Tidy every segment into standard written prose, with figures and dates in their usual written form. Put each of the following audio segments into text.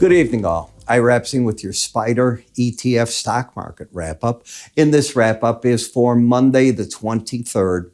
Good evening, all. Ira Epstein with your SPDR ETF stock market wrap-up. In this wrap-up is for Monday, the 23rd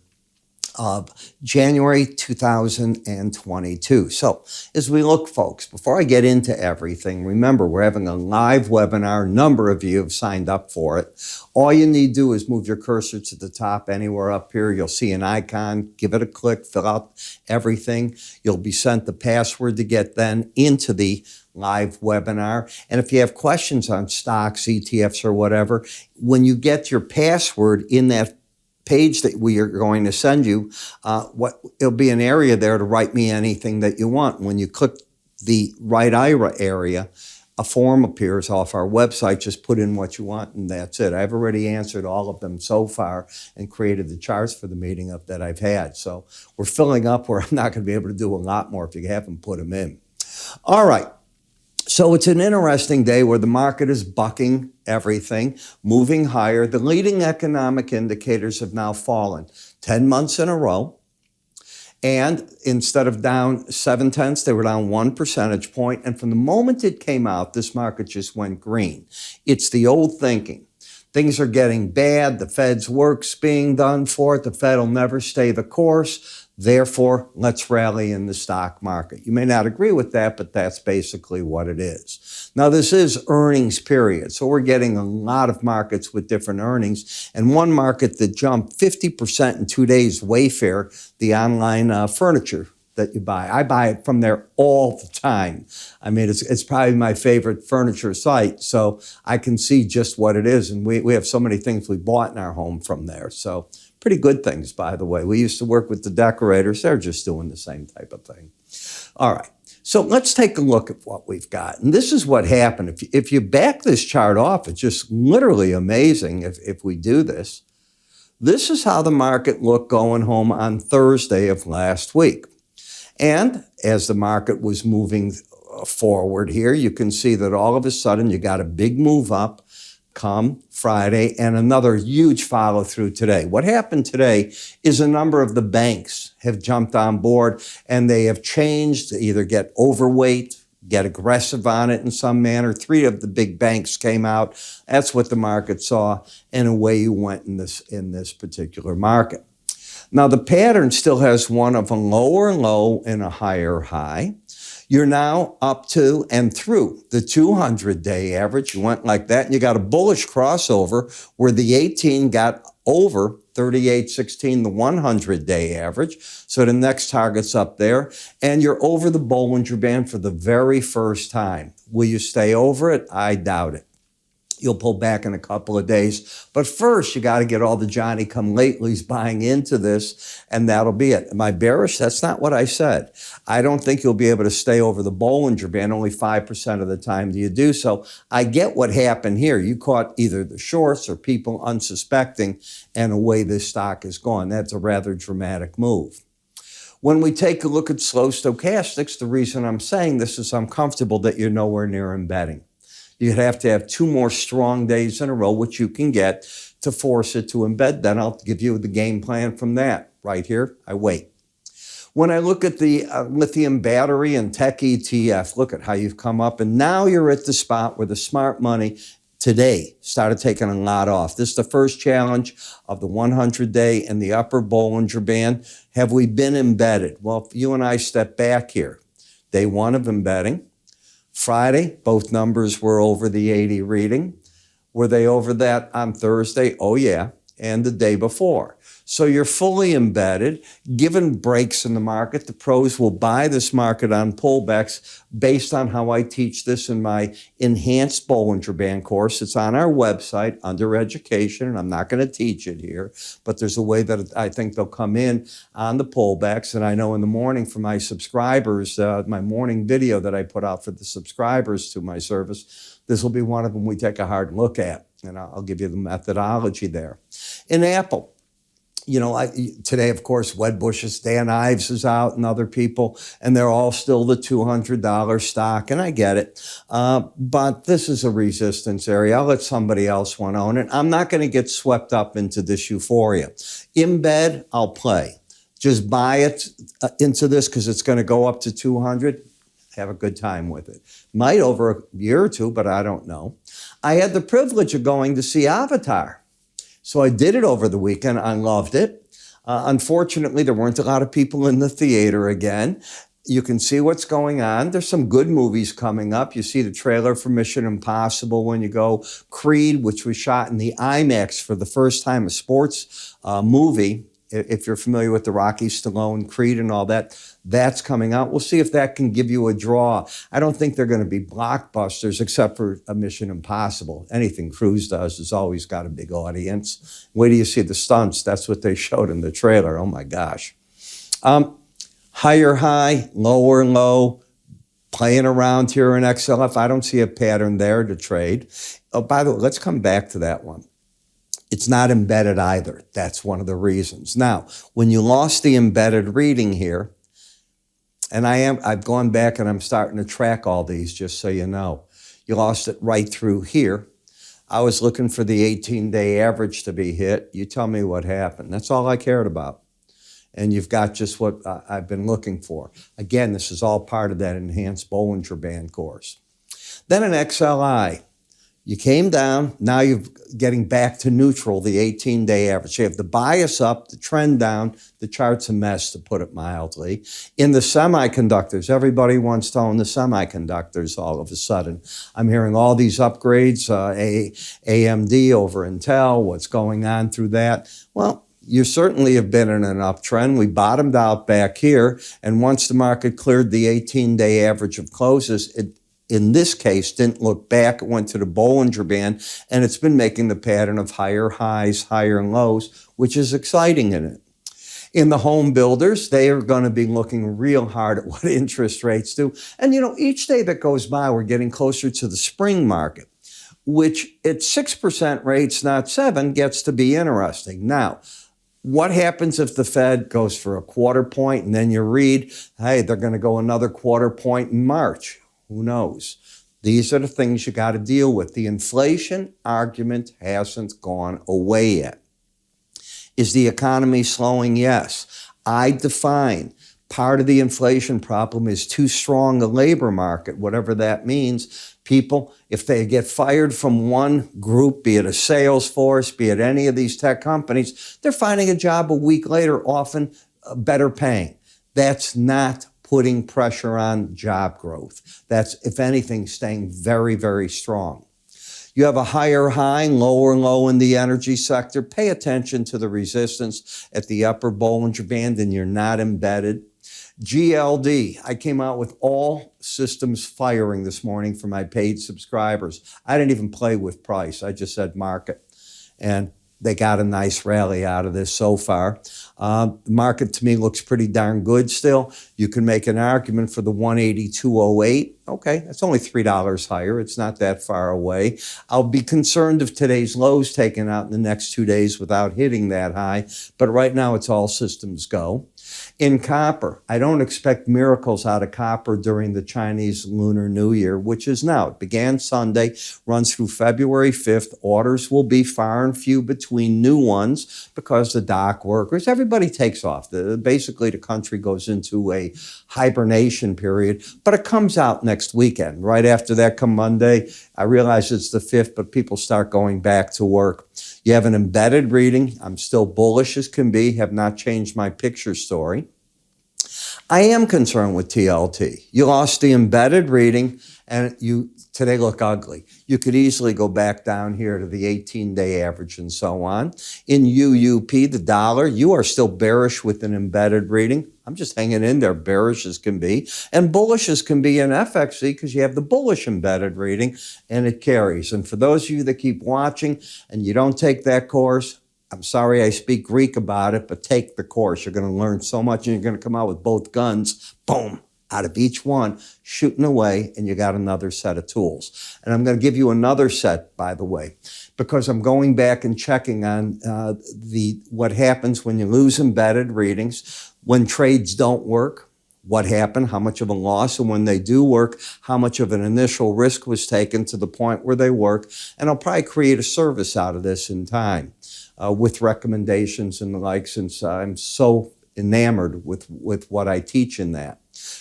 of January 2022. So as we look, folks, before I get into everything, remember we're having a live webinar. A number of you have signed up for it. All you need to do is move your cursor to the top anywhere up here. You'll see an icon. Give it a click. Fill out everything. You'll be sent the password to get then into the live webinar. And if you have questions on stocks, ETFs, or whatever, when you get your password in that page that we are going to send you, it'll be an area there to write me anything that you want. When you click the Write Ira area, a form appears off our website. Just put in what you want, and that's it. I've already answered all of them so far and created the charts for the meeting up that I've had. So we're filling up where I'm not going to be able to do a lot more if you haven't put them in. All right. So it's an interesting day where the market is bucking everything, moving higher. The leading economic indicators have now fallen 10 months in a row. And instead of down 0.7, they were down 1 percentage point. And from the moment it came out, this market just went green. It's the old thinking. Things are getting bad. The Fed's work's being done for it. The Fed will never stay the course. Therefore, let's rally in the stock market. You may not agree with that, but that's basically what it is. Now, this is earnings period, so we're getting a lot of markets with different earnings. And one market that jumped 50% in 2 days, Wayfair, the online furniture that you buy. I buy it from there all the time. I mean, it's probably my favorite furniture site, so I can see just what it is. And we have so many things we bought in our home from there. So pretty good things, by the way. We used to work with the decorators. They're just doing the same type of thing. All right. So let's take a look at what we've got. And this is what happened. If you back this chart off, it's just literally amazing if we do this. This is how the market looked going home on Thursday of last week. And as the market was moving forward here, you can see that all of a sudden you got a big move up come Friday and another huge follow through today. What happened today is a number of the banks have jumped on board and they have changed to either get overweight, get aggressive on it in some manner. 3 of the big banks came out. That's what the market saw, and away you went in this particular market. Now, the pattern still has one of a lower low and a higher high. You're now up to and through the 200-day average. You went like that, and you got a bullish crossover where the 18 got over 38.16, the 100-day average. So the next target's up there, and you're over the Bollinger Band for the very first time. Will you stay over it? I doubt it. You'll pull back in a couple of days. But first, you got to get all the Johnny-come-latelys buying into this, and that'll be it. Am I bearish? That's not what I said. I don't think you'll be able to stay over the Bollinger Band. Only 5% of the time do you do so. I get what happened here. You caught either the shorts or people unsuspecting, and away this stock is gone. That's a rather dramatic move. When we take a look at slow stochastics, the reason I'm saying this is I'm comfortable that you're nowhere near embedding. You'd have to have 2 more strong days in a row, which you can get, to force it to embed. Then I'll give you the game plan from that. Right here, I wait. When I look at the lithium battery and tech ETF, look at how you've come up. And now you're at the spot where the smart money today started taking a lot off. This is the first challenge of the 100-day and the upper Bollinger Band. Have we been embedded? Well, if you and I step back here, day 1 of embedding. Friday, both numbers were over the 80 reading. Were they over that on Thursday? Oh, yeah. And the day before. So you're fully embedded. Given breaks in the market, the pros will buy this market on pullbacks based on how I teach this in my enhanced Bollinger Band course. It's on our website under education, and I'm not going to teach it here, but there's a way that I think they'll come in on the pullbacks. And I know in the morning for my subscribers, my morning video that I put out for the subscribers to my service, this will be one of them we take a hard look at. And I'll give you the methodology there. In Apple, you know, today, of course, Wedbush's Dan Ives is out and other people, and they're all still the $200 stock, and I get it. But this is a resistance area. I'll let somebody else want to own it. I'm not going to get swept up into this euphoria. Embed, I'll play. Just buy it into this because it's going to go up to 200. have a good time with it. Might over a year or two, but I don't know. I had the privilege of going to see Avatar. So I did it over the weekend. I loved it. Unfortunately, there weren't a lot of people in the theater again. You can see what's going on. There's some good movies coming up. You see the trailer for Mission Impossible when you go. Creed, which was shot in the IMAX for the first time, a sports movie. If you're familiar with the Rocky Stallone, Creed and all that, that's coming out. We'll see if that can give you a draw. I don't think they're going to be blockbusters except for a Mission Impossible. Anything Cruise does has always got a big audience. Wait till you see the stunts. That's what they showed in the trailer. Oh my gosh. Higher high, lower low, playing around here in XLF. I don't see a pattern there to trade. Oh, by the way, let's come back to that one. It's not embedded either. That's one of the reasons. Now, when you lost the embedded reading here, and I've gone back and I'm starting to track all these just so you know. You lost it right through here. I was looking for the 18-day average to be hit. You tell me what happened. That's all I cared about. And you've got just what I've been looking for. Again, this is all part of that enhanced Bollinger Band course. Then an XLI. You came down, now you're getting back to neutral, the 18-day average. You have the bias up, the trend down, the chart's a mess, to put it mildly. In the semiconductors, everybody wants to own the semiconductors all of a sudden. I'm hearing all these upgrades, AMD over Intel, what's going on through that? Well, you certainly have been in an uptrend. We bottomed out back here, and once the market cleared the 18-day average of closes, it in this case, didn't look back. It went to the Bollinger Band, and it's been making the pattern of higher highs, higher lows, which is exciting in it. In the home builders, they are going to be looking real hard at what interest rates do. And, you know, each day that goes by, we're getting closer to the spring market, which at 6% rates, not 7%, gets to be interesting. Now, what happens if the Fed goes for a quarter point, and then you read, hey, they're going to go another quarter point in March? Who knows? These are the things you got to deal with. The inflation argument hasn't gone away yet. Is the economy slowing? Yes. I define part of the inflation problem is too strong a labor market, whatever that means. People, if they get fired from one group, be it a sales force, be it any of these tech companies, they're finding a job a week later, often better paying. That's not putting pressure on job growth. That's, if anything, staying very, very strong. You have a higher high, lower low in the energy sector. Pay attention to the resistance at the upper Bollinger Band, and you're not embedded. GLD, I came out with all systems firing this morning for my paid subscribers. I didn't even play with price. I just said market. And they got a nice rally out of this so far. The market to me looks pretty darn good still. You can make an argument for the 182.08. Okay, that's only $3 higher. It's not that far away. I'll be concerned if today's low's taken out in the next 2 days without hitting that high. But right now it's all systems go. In copper, I don't expect miracles out of copper during the Chinese Lunar New Year, which is now. It began Sunday, runs through February 5th. Orders will be far and few between new ones because the dock workers, everybody takes off. Basically, the country goes into a hibernation period, but it comes out next weekend. Right after that, come Monday, I realize it's the 5th, but people start going back to work. You have an embedded reading. I'm still bullish as can be, have not changed my picture story. I am concerned with TLT. You lost the embedded reading, and today look ugly. You could easily go back down here to the 18-day average and so on. In UUP, the dollar, you are still bearish with an embedded reading. I'm just hanging in there, bearish as can be. And bullish as can be in FXC because you have the bullish embedded reading, and it carries. And for those of you that keep watching and you don't take that course, I'm sorry I speak Greek about it, but take the course. You're going to learn so much, and you're going to come out with both guns, boom, out of each one, shooting away, and you got another set of tools. And I'm going to give you another set, by the way, because I'm going back and checking on what happens when you lose embedded readings, when trades don't work, what happened, how much of a loss, and when they do work, how much of an initial risk was taken to the point where they work. And I'll probably create a service out of this in time. With recommendations and the like, since I'm so enamored with what I teach in that.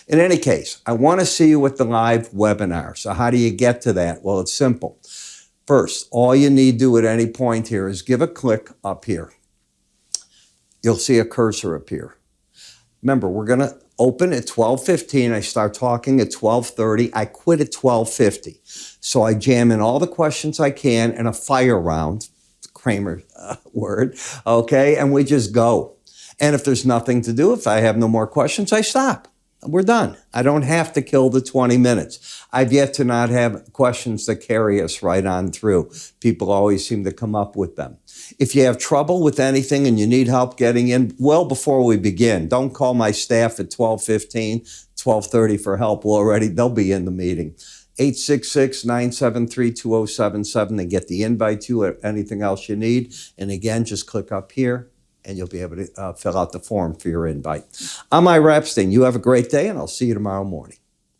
In any case, I want to see you with the live webinar. So how do you get to that? Well, it's simple. First, all you need to do at any point here is give a click up here. You'll see a cursor appear. Remember, we're going to open at 12:15. I start talking at 12:30. I quit at 12:50. So I jam in all the questions I can in a fire round, Kramer word, okay? And we just go. And if there's nothing to do, if I have no more questions, I stop. We're done. I don't have to kill the 20 minutes. I've yet to not have questions that carry us right on through. People always seem to come up with them. If you have trouble with anything and you need help getting in, well before we begin, don't call my staff at 12:15, 12:30 for help. They'll be in the meeting. 866-973-2077 and get the invite to you, anything else you need. And again, just click up here and you'll be able to fill out the form for your invite. I'm Ira Epstein. You have a great day, and I'll see you tomorrow morning.